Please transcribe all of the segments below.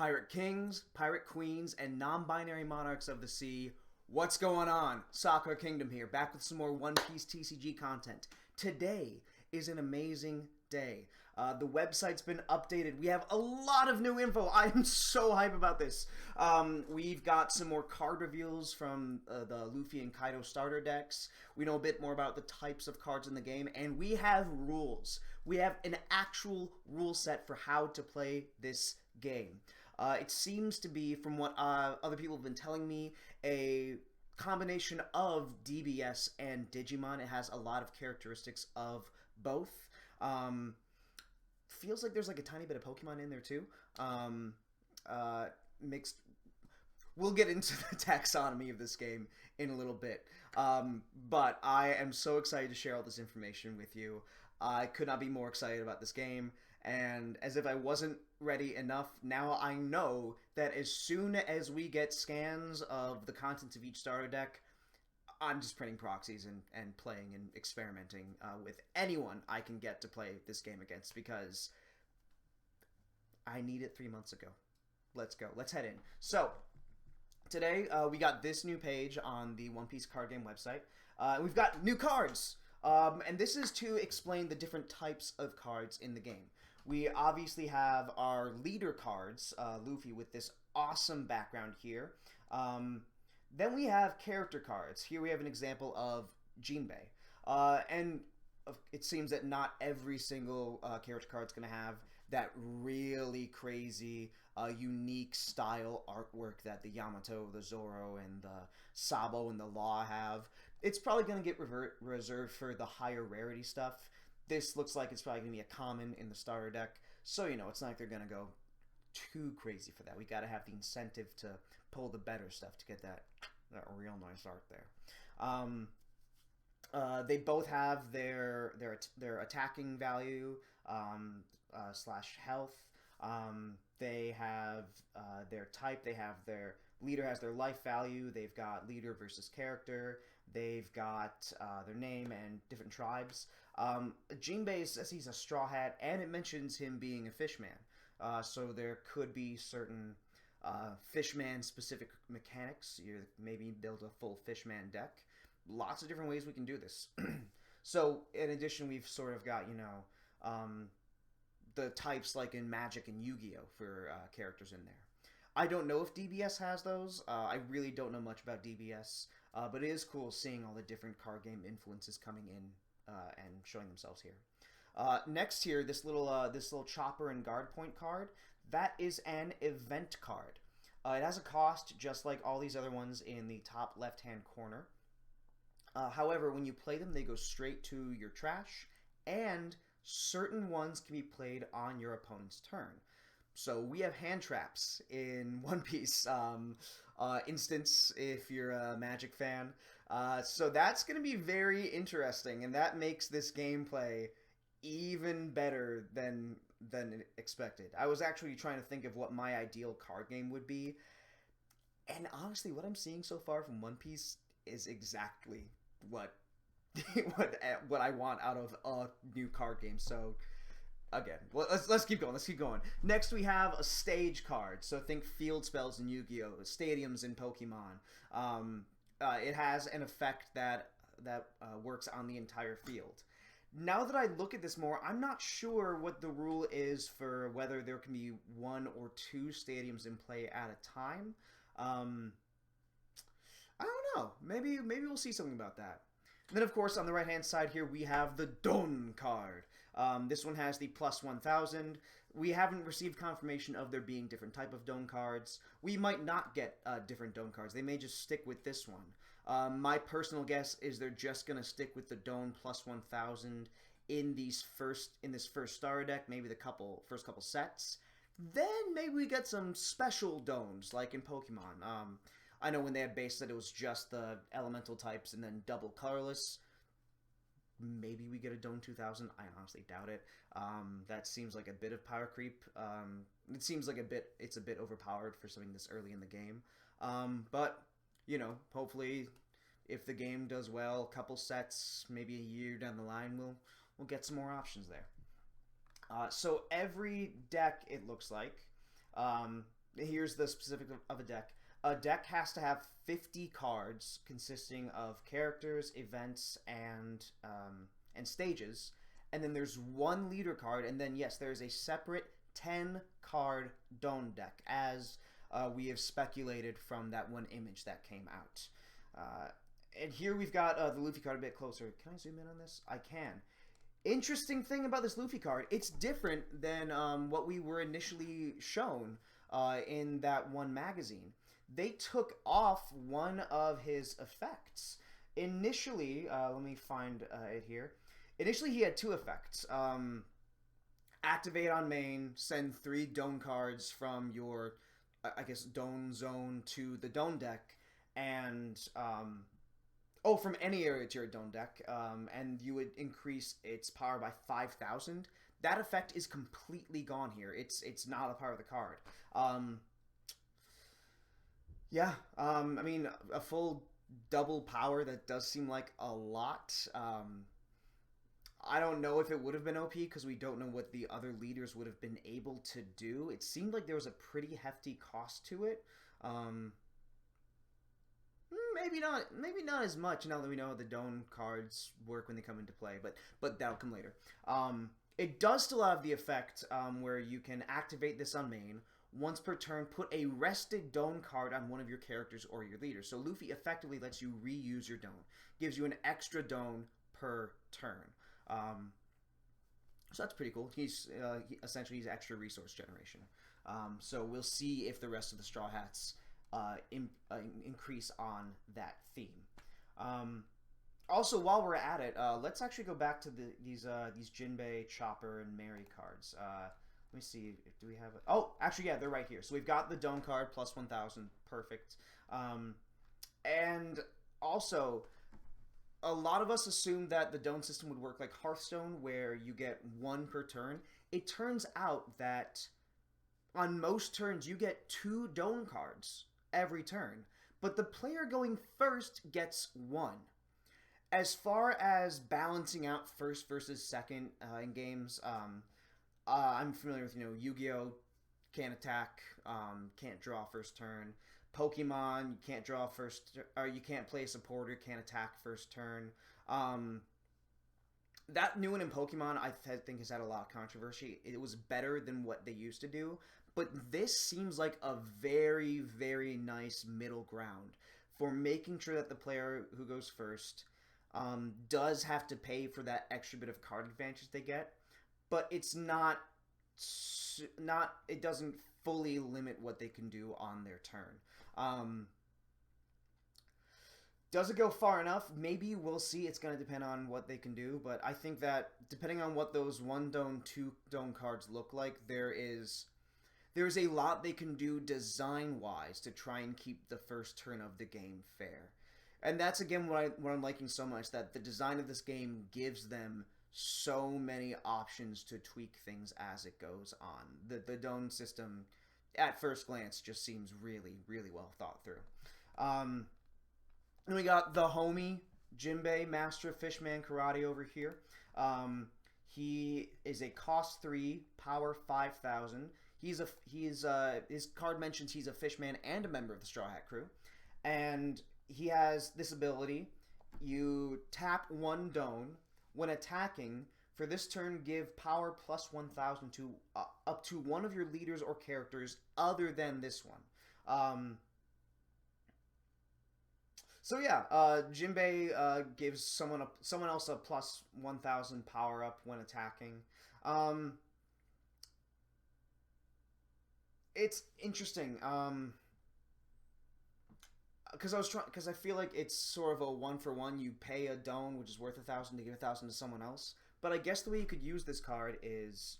Pirate kings, pirate queens, and non-binary monarchs of the sea. What's going on? Sakura Kingdom here, back with some more One Piece TCG content. Today is an amazing day. The website's been updated. We have a lot of new info. I am so hype about this. We've got some more card reveals from the Luffy and Kaido starter decks. We know a bit more about the types of cards in the game, and we have rules. We have an actual rule set for how to play this game. It seems to be, from what other people have been telling me, a combination of DBS and Digimon. It has a lot of characteristics of both. Feels like there's like a tiny bit of Pokemon in there too. Mixed. We'll get into the taxonomy of this game in a little bit. But I am so excited to share all this information with you. I could not be more excited about this game. And as if I wasn't ready enough, now I know that as soon as we get scans of the contents of each starter deck, I'm just printing proxies and playing and experimenting with anyone I can get to play this game against, because I need it 3 months ago. Let's go. Let's head in. So, today we got this new page on the One Piece card game website. We've got new cards. And this is to explain the different types of cards in the game. We obviously have our leader cards, Luffy with this awesome background here. Then we have character cards. Here we have an example of Jimbei. And it seems that not every single character card is going to have that really crazy, unique style artwork that the Yamato, the Zoro, and the Sabo and the Law have. It's probably going to get reserved for the higher rarity stuff. This looks like it's probably going to be a common in the starter deck. So, you know, it's not like they're going to go too crazy for that. We got to have the incentive to pull the better stuff to get that real nice art there. They both have their attacking value slash health. They have their type. They have their leader has their life value. They've got leader versus character. They've got their name and different tribes. Jimbei says he's a straw hat, and it mentions him being a fishman. So there could be certain fishman-specific mechanics. You maybe build a full fishman deck. Lots of different ways we can do this. So in addition, we've sort of got, you know, the types like in Magic and Yu-Gi-Oh! For characters in there. I don't know if DBS has those. I really don't know much about DBS. But it is cool seeing all the different card game influences coming in and showing themselves here. Next here, this little Chopper and Guard Point card, that is an event card. It has a cost just like all these other ones in the top left-hand corner. However, when you play them, they go straight to your trash, and certain ones can be played on your opponent's turn. So we have hand traps in One Piece instance if you're a Magic fan. So that's going to be very interesting, and that makes this gameplay even better than expected. I was actually trying to think of what my ideal card game would be, and honestly, what I'm seeing so far from One Piece is exactly what what I want out of a new card game. So again, let's keep going. Let's keep going. Next, we have a stage card. So think field spells in Yu-Gi-Oh!, stadiums in Pokemon. It has an effect that works on the entire field. Now that I look at this more, I'm not sure what the rule is for whether there can be 1 or 2 stadiums in play at a time. I don't know. Maybe we'll see something about that. And then, of course, on the right-hand side here, we have the Don card. This one has the plus 1,000. We haven't received confirmation of there being different type of Don cards. We might not get different Don cards. They may just stick with this one. My personal guess is they're just going to stick with the Don plus 1,000 in this first starter deck, maybe the first couple sets. Then maybe we get some special Dons, like in Pokemon. I know when they had base set, it was just the elemental types and then double colorless. Maybe we get a Don 2000. I honestly doubt it. That seems like a bit of power creep. It seems like it's a bit overpowered for something this early in the game. But, you know, hopefully if the game does well, a couple sets, maybe a year down the line, we'll get some more options there. So every deck, it looks like, Here's the specific of a deck. A deck has to have 50 cards consisting of characters, events, and stages. And then there's one leader card, and then yes, there's a separate 10 card Don deck, as we have speculated from that one image that came out. And here we've got the Luffy card a bit closer. Can I zoom in on this? I can. Interesting thing about this Luffy card, it's different than what we were initially shown in that one magazine. They took off one of his effects. Initially, let me find it here. Initially, he had two effects. Activate on main, send 3 Don cards from your, I guess, Don zone to the Don deck, and from any area to your Don deck, and you would increase its power by 5,000. That effect is completely gone here. It's not a part of the card. I mean, a full double power, that does seem like a lot. I don't know if it would have been OP, because we don't know what the other leaders would have been able to do. It seemed like there was a pretty hefty cost to it. Maybe not as much now that we know how the Don cards work when they come into play, but that'll come later. It does still have the effect where you can activate this on main. Once per turn, put a rested Don card on one of your characters or your leaders. So Luffy effectively lets you reuse your Don. Gives you an extra Don per turn. So that's pretty cool. Essentially he's extra resource generation. So we'll see if the rest of the Straw Hats increase on that theme. Also, while we're at it, let's actually go back to these Jimbei, Chopper, and Mary cards. Let me see. Do we have it? Oh, actually, yeah, they're right here. So we've got the Don card plus 1,000. Perfect. And also, a lot of us assumed that the Don system would work like Hearthstone, where you get 1 per turn. It turns out that on most turns, you get 2 Don cards every turn. But the player going first gets 1. As far as balancing out first versus second in games, I'm familiar with, Yu-Gi-Oh! Can't attack, can't draw first turn. Pokemon, you can't draw first, or you can't play a supporter, can't attack first turn. That new one in Pokemon, I think, has had a lot of controversy. It was better than what they used to do, but this seems like a very, very nice middle ground for making sure that the player who goes first does have to pay for that extra bit of card advantage they get, but it's not. It doesn't fully limit what they can do on their turn. Does it go far enough? Maybe. We'll see. It's going to depend on what they can do, but I think that depending on what those 1 Don, 2 Don cards look like, there's a lot they can do design-wise to try and keep the first turn of the game fair. And that's, again, what I'm liking so much, that the design of this game gives them so many options to tweak things as it goes on. The Don system, at first glance, just seems really, really well thought through. And we got the homie, Jimbei, Master of Fishman Karate over here. He is a cost 3, power 5,000. His card mentions he's a fishman and a member of the Straw Hat Crew. And he has this ability. You tap 1 Don. When attacking, for this turn, give power plus 1,000 to up to one of your leaders or characters other than this one. So yeah, Jimbei gives someone else a plus 1,000 power up when attacking. It's interesting. Because I feel like it's sort of a 1-for-1. You pay a Don, which is worth 1,000, to give 1,000 to someone else. But I guess the way you could use this card is,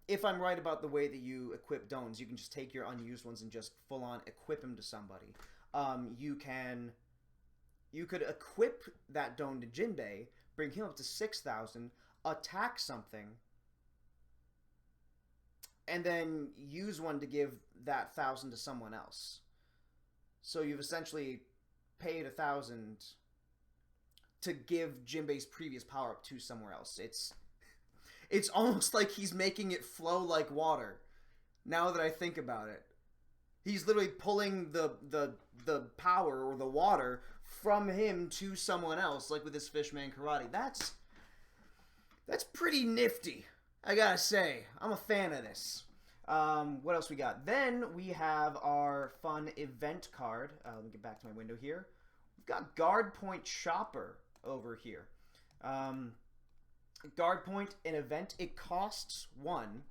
if I'm right about the way that you equip Dons, you can just take your unused ones and just full on equip them to somebody. You could equip that Don to Jimbei, bring him up to 6,000, attack something, and then use one to give that 1,000 to someone else. So you've essentially paid 1,000 to give Jimbei's previous power up to somewhere else. It's almost like he's making it flow like water. Now that I think about it, He's literally pulling the power or the water from him to someone else, like with his Fishman karate. That's pretty nifty, I gotta say. I'm a fan of this. What else we got? Then we have our fun event card. Let me get back to my window here. We've got Brook and Chopper over here. Guard point, an event, it costs 1.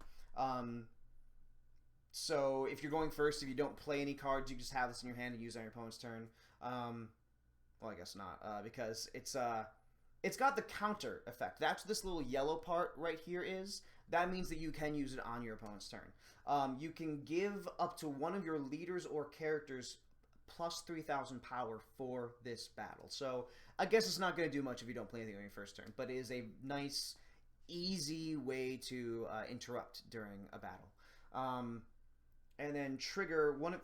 So if you're going first, if you don't play any cards, you just have this in your hand and use it on your opponent's turn. Well, I guess not, because it's got the counter effect. That's what this little yellow part right here is. That means that you can use it on your opponent's turn. You can give up to one of your leaders or characters plus 3,000 power for this battle. So I guess it's not going to do much if you don't play anything on your first turn, but it is a nice, easy way to interrupt during a battle. And then trigger one of...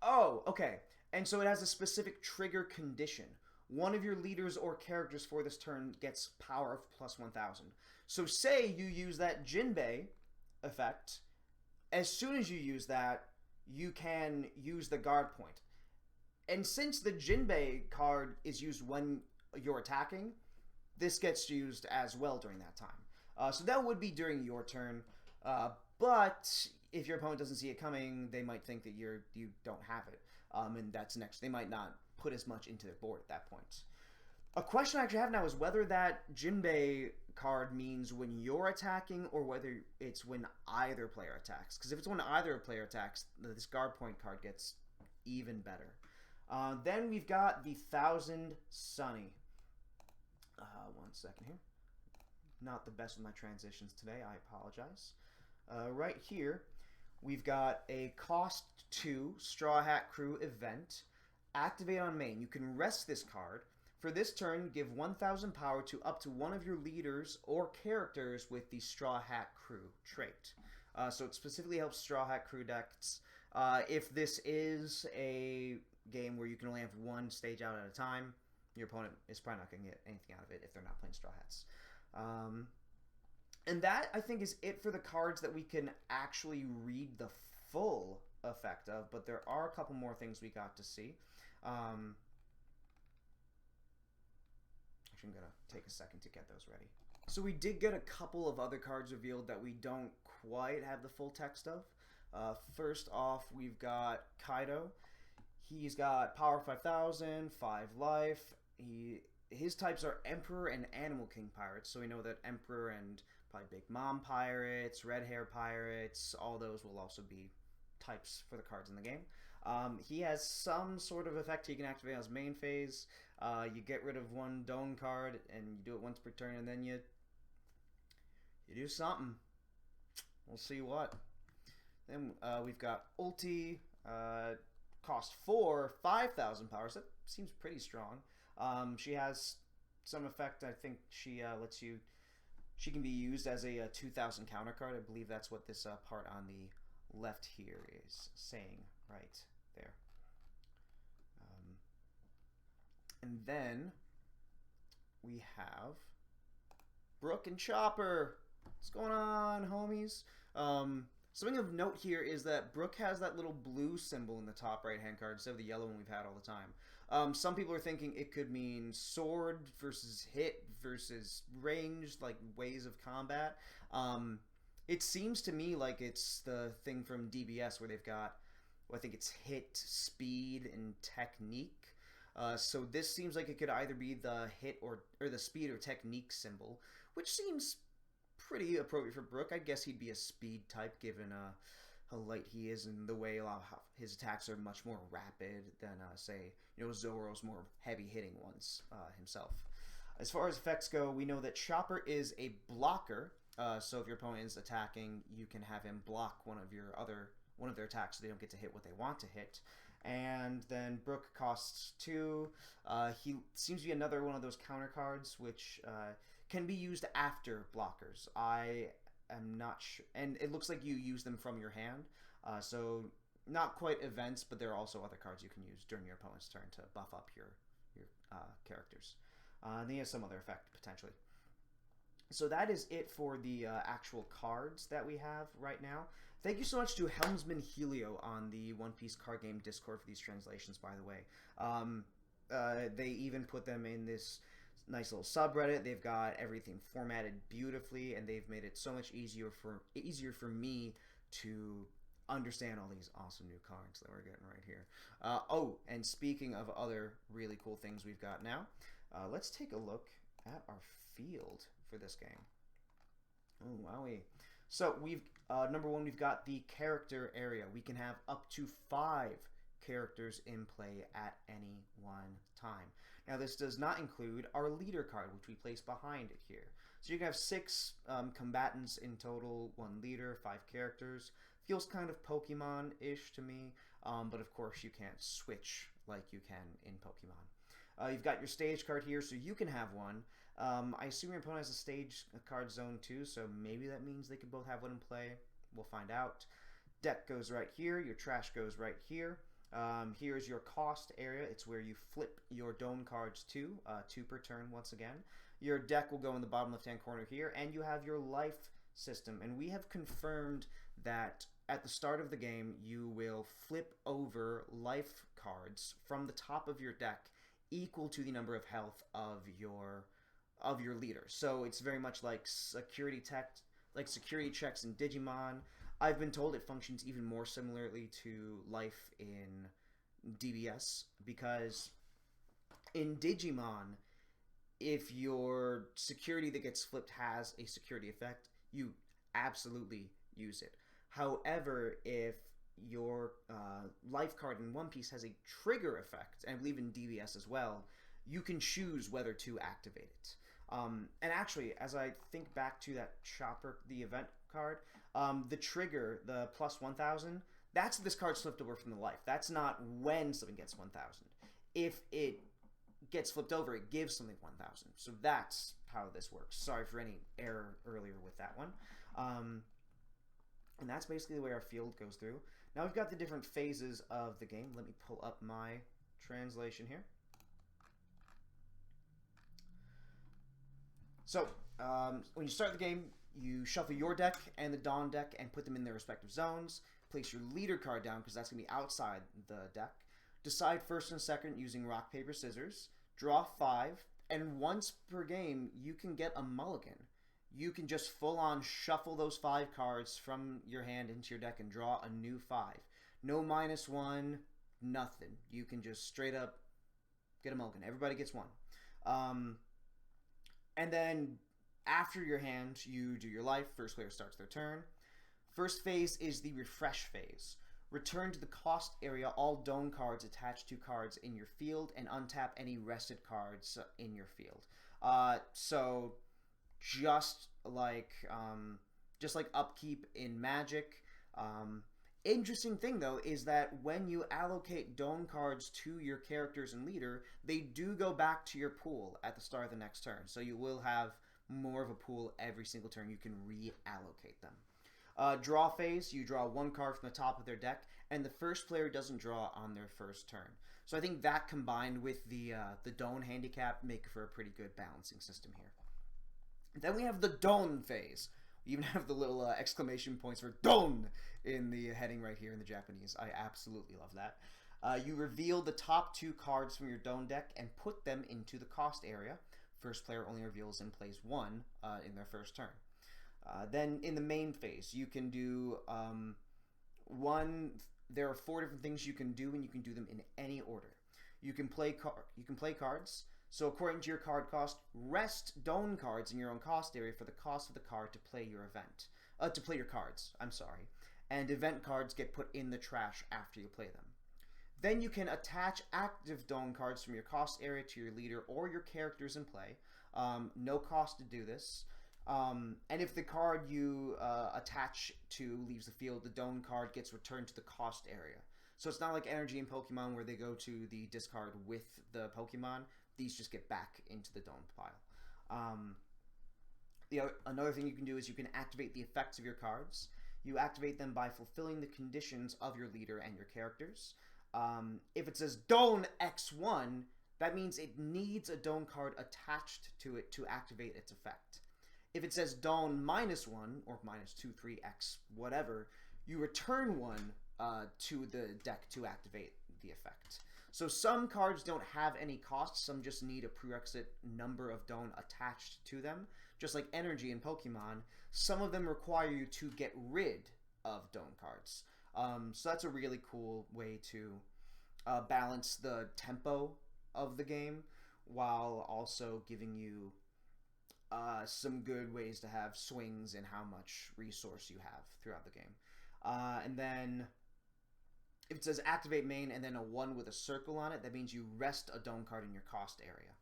Oh, okay. And so it has a specific trigger condition. One of your leaders or characters for this turn gets power of plus 1,000. So say you use that Jimbei effect. As soon as you use that, you can use the guard point. And since the Jimbei card is used when you're attacking, this gets used as well during that time. So that would be during your turn. But if your opponent doesn't see it coming, they might think that you don't have it. And that's next. They might not put as much into their board at that point. A question I actually have now is whether that Jimbei card means when you're attacking or whether it's when either player attacks. Because if it's when either player attacks, this guard point card gets even better. Then we've got the 1,000 Sunny. 1 second here. Not the best with my transitions today. I apologize. Right here, we've got a cost 2 Straw Hat Crew event. Activate on main. You can rest this card. For this turn, give 1,000 power to up to one of your leaders or characters with the Straw Hat Crew trait. So it specifically helps Straw Hat Crew decks. If this is a game where you can only have one stage out at a time, your opponent is probably not going to get anything out of it if they're not playing Straw Hats. And that, I think, is it for the cards that we can actually read the full effect of, but there are a couple more things we got to see. Actually, I'm going to take a second to get those ready. So we did get a couple of other cards revealed that we don't quite have the full text of. First off, we've got Kaido. He's got power 5,000, 5 life. His types are Emperor and Animal King pirates, so we know that Emperor and probably Big Mom pirates, Red Hair pirates, all those will also be types for the cards in the game. He has some sort of effect he can activate on his main phase. You get rid of one Don card, and you do it once per turn, and then you do something. We'll see what. Then we've got Ulti, cost 4, 5,000 power, so that seems pretty strong. She has some effect. I think she lets you... She can be used as a 2,000 counter card. I believe that's what this part on the left here is saying right there. And then we have Brook and Chopper. What's going on, homies? Something of note here is that Brook has that little blue symbol in the top right-hand card instead of the yellow one we've had all the time. Some people are thinking it could mean sword versus hit versus ranged, like ways of combat. It seems to me like it's the thing from DBS where they've got, well, I think it's hit, speed, and technique. So this seems like it could either be the hit or the speed or technique symbol, which seems pretty appropriate for Brook. I guess he'd be a speed type given how light he is and the way a lot of his attacks are much more rapid than, say, Zoro's more heavy-hitting ones himself. As far as effects go, we know that Chopper is a blocker, so if your opponent is attacking, you can have him block one of their attacks so they don't get to hit what they want to hit. And then Brook costs 2. He seems to be another one of those counter cards, which can be used after blockers. I am not sure, and it looks like you use them from your hand, so not quite events, but there are also other cards you can use during your opponent's turn to buff up your characters. And he has some other effect potentially. So that is it for the actual cards that we have right now. Thank you so much to Helmsman Helio on the One Piece card game Discord for these translations, by the way. They even put them in this nice little subreddit. They've got everything formatted beautifully, and they've made it so much easier for me to understand all these awesome new cards that we're getting right here. Oh, and speaking of other really cool things we've got now, let's take a look at our field for this game. Oh, wowie. So we've number one, we've got the character area. We can have up to 5 characters in play at any one time. Now this does not include our leader card, which we place behind it here. So you can have 6 combatants in total, 1 leader, 5 characters. Feels kind of Pokemon-ish to me, but of course you can't switch like you can in Pokemon. You've got your stage card here, so you can have one. I assume your opponent has a stage card zone too, so maybe that means they could both have one in play. We'll find out. Deck goes right here. Your trash goes right here. Here's your cost area. It's where you flip your Dome cards to, 2 per turn once again. Your deck will go in the bottom left-hand corner here, and you have your life system. And we have confirmed that at the start of the game, you will flip over life cards from the top of your deck equal to the number of health of your leader. So it's very much like security checks in Digimon. I've been told it functions even more similarly to life in DBS, because in Digimon, if your security that gets flipped has a security effect, you absolutely use it. However, if your life card in One Piece has a trigger effect, and I believe in DBS as well, you can choose whether to activate it. And actually, as I think back to that Chopper, the event card, the trigger, the plus 1,000, that's this card flipped over from the life. That's not when something gets 1,000. If it gets flipped over, it gives something 1,000. So that's how this works. Sorry for any error earlier with that one. And that's basically the way our field goes through. Now we've got the different phases of the game. Let me pull up my translation here. So, when you start the game, you shuffle your deck and the Dawn deck and put them in their respective zones. Place your leader card down, because that's going to be outside the deck. Decide first and second using rock, paper, scissors. Draw 5, and once per game, you can get a mulligan. You can just full-on shuffle those 5 cards from your hand into your deck and draw a new 5. No -1, nothing. You can just straight up get a mulligan. Everybody gets one. And then after your hand, you do your life. First player starts their turn. First phase is the refresh phase. Return to the cost area all Dome cards attached to cards in your field, and untap any rested cards in your field. So just like upkeep in Magic. Interesting thing though is that when you allocate Dome cards to your characters and leader, they do go back to your pool at the start of the next turn. So you will have more of a pool every single turn. You can reallocate them. Draw phase, you draw 1 card from the top of their deck, and the first player doesn't draw on their first turn. So I think that combined with the Dome handicap make for a pretty good balancing system here. Then we have the Dome phase. We even have the little exclamation points for Don in the heading right here in the Japanese. I absolutely love that. You reveal the top 2 cards from your Don deck and put them into the cost area. First player only reveals and plays 1 in their first turn. Then in the main phase, you can do there are 4 different things you can do, and you can do them in any order. You can play cards. So according to your card cost, rest Dome cards in your own cost area for the cost of the card to play your event. To play your cards, I'm sorry. And event cards get put in the trash after you play them. Then you can attach active Dome cards from your cost area to your leader or your characters in play. No cost to do this. And if the card you attach to leaves the field, the Dome card gets returned to the cost area. So it's not like Energy in Pokemon where they go to the discard with the Pokemon. These just get back into the Dome pile. Another thing you can do is you can activate the effects of your cards. You activate them by fulfilling the conditions of your leader and your characters. If it says Dome X1, that means it needs a Dome card attached to it to activate its effect. If it says Dawn -1 or -2, 3x, whatever, you return one to the deck to activate the effect. So some cards don't have any cost, some just need a prerequisite number of Dawn attached to them. Just like energy in Pokemon, some of them require you to get rid of Dawn cards. So that's a really cool way to balance the tempo of the game while also giving you some good ways to have swings in how much resource you have throughout the game. And then if it says activate main and then a 1 with a circle on it, that means you rest a Dawn card in your cost area.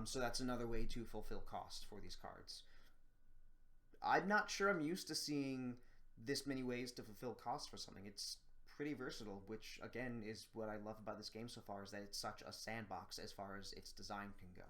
So that's another way to fulfill cost for these cards. I'm not sure I'm used to seeing this many ways to fulfill cost for something. It's pretty versatile, which again is what I love about this game so far, is that it's such a sandbox as far as its design can go.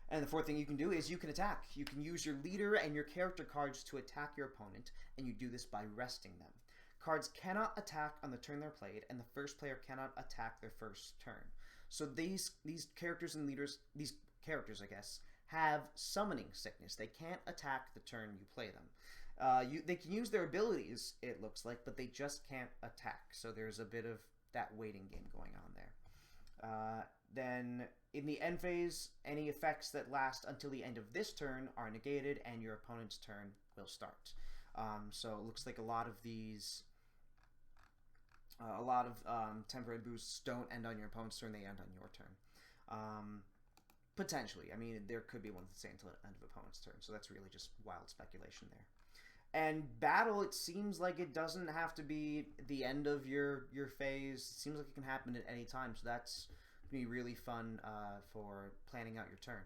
And the fourth thing you can do is you can attack. You can use your leader and your character cards to attack your opponent, and you do this by resting them. Cards cannot attack on the turn they're played, and the first player cannot attack their first turn. So these characters and leaders, these characters, I guess, have summoning sickness. They can't attack the turn you play them. They can use their abilities, it looks like, but they just can't attack. So there's a bit of that waiting game going on there. Then in the end phase, any effects that last until the end of this turn are negated, and your opponent's turn will start. So it looks like a lot of these, temporary boosts don't end on your opponent's turn; they end on your turn. Potentially, I mean, there could be one that say until the end of opponent's turn. So that's really just wild speculation there. And battle, it seems like it doesn't have to be the end of your phase. It seems like it can happen at any time. So that's going to be really fun for planning out your turn.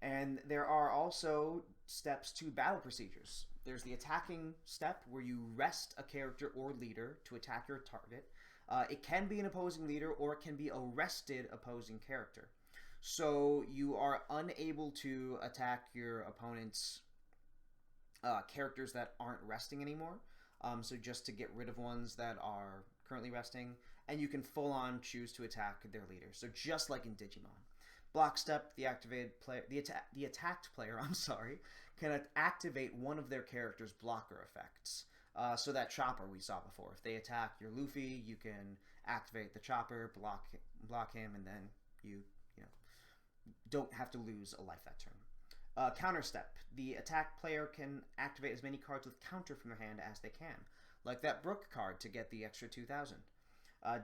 And there are also steps to battle procedures. There's the attacking step where you rest a character or leader to attack your target. It can be an opposing leader or it can be a rested opposing character. So you are unable to attack your opponent's characters that aren't resting anymore. So just to get rid of ones that are currently resting, and you can full on choose to attack their leader. So just like in Digimon. Block step, the attacked player, can activate one of their character's blocker effects. So that Chopper we saw before. If they attack your Luffy, you can activate the Chopper, block him, and then you don't have to lose a life that turn. Counter step. The attack player can activate as many cards with counter from their hand as they can, like that Brook card to get the extra 2,000.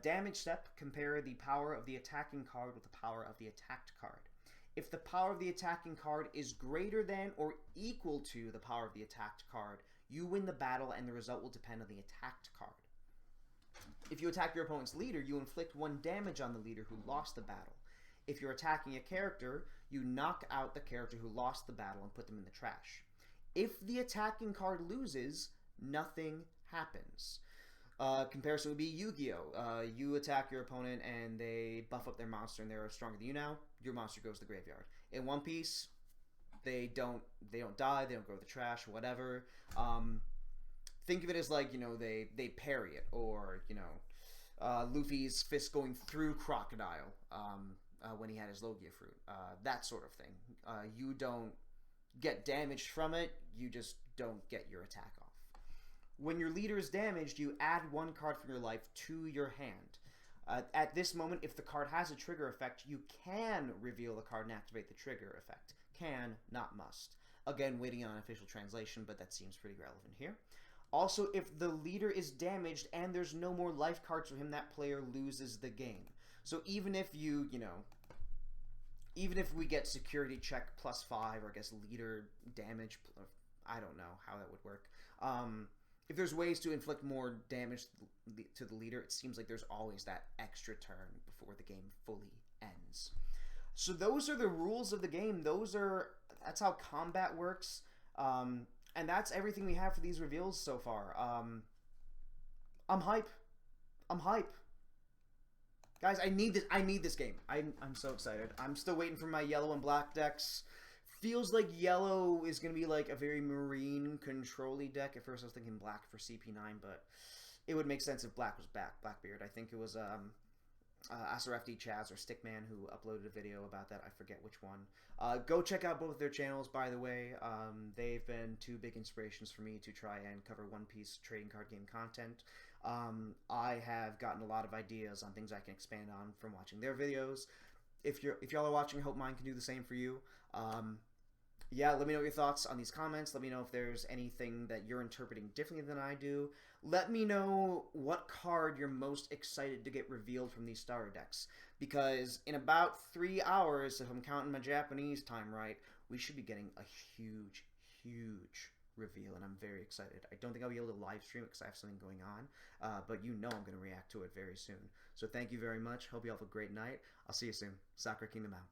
Damage step. Compare the power of the attacking card with the power of the attacked card. If the power of the attacking card is greater than or equal to the power of the attacked card, you win the battle and the result will depend on the attacked card. If you attack your opponent's leader, you inflict 1 damage on the leader who lost the battle. If you're attacking a character, you knock out the character who lost the battle and put them in the trash. If the attacking card loses, nothing happens. Comparison would be Yu-Gi-Oh! You attack your opponent and they buff up their monster and they're stronger than you now. Your monster goes to the graveyard. In One Piece, they don't die, they don't go to the trash, whatever. Think of it as like, they parry it, or, Luffy's fist going through Crocodile when he had his Logia fruit. That sort of thing. You don't get damaged from it, you just don't get your attack off. When your leader is damaged, you add 1 card from your life to your hand. At this moment, if the card has a trigger effect, you can reveal the card and activate the trigger effect. Can, not must. Again, waiting on official translation, but that seems pretty relevant here. Also, if the leader is damaged and there's no more life cards for him, that player loses the game. So even if even if we get security check +5, or I guess leader damage, I don't know how that would work. If there's ways to inflict more damage to the leader, it seems like there's always that extra turn before the game fully ends. So those are the rules of the game. That's how combat works. And that's everything we have for these reveals so far. I'm hype. Guys, I need this game. I'm so excited. I'm still waiting for my yellow and black decks. Feels like yellow is going to be like a very marine control-y deck. At first I was thinking black for CP9, but it would make sense if black was back. Blackbeard. I think it was AsserFD Chaz or Stickman, who uploaded a video about that. I forget which one. Go check out both their channels, by the way. They've been two big inspirations for me to try and cover One Piece trading card game content. I have gotten a lot of ideas on things I can expand on from watching their videos. If y'all are watching, I hope mine can do the same for you. Yeah, let me know your thoughts on these comments. Let me know if there's anything that you're interpreting differently than I do. Let me know what card you're most excited to get revealed from these starter decks. Because in about 3 hours, if I'm counting my Japanese time right, we should be getting a huge, huge reveal, and I'm very excited. I don't think I'll be able to live stream it because I have something going on, but you know I'm going to react to it very soon. So thank you very much. Hope you all have a great night. I'll see you soon. Sakura Kingdom out.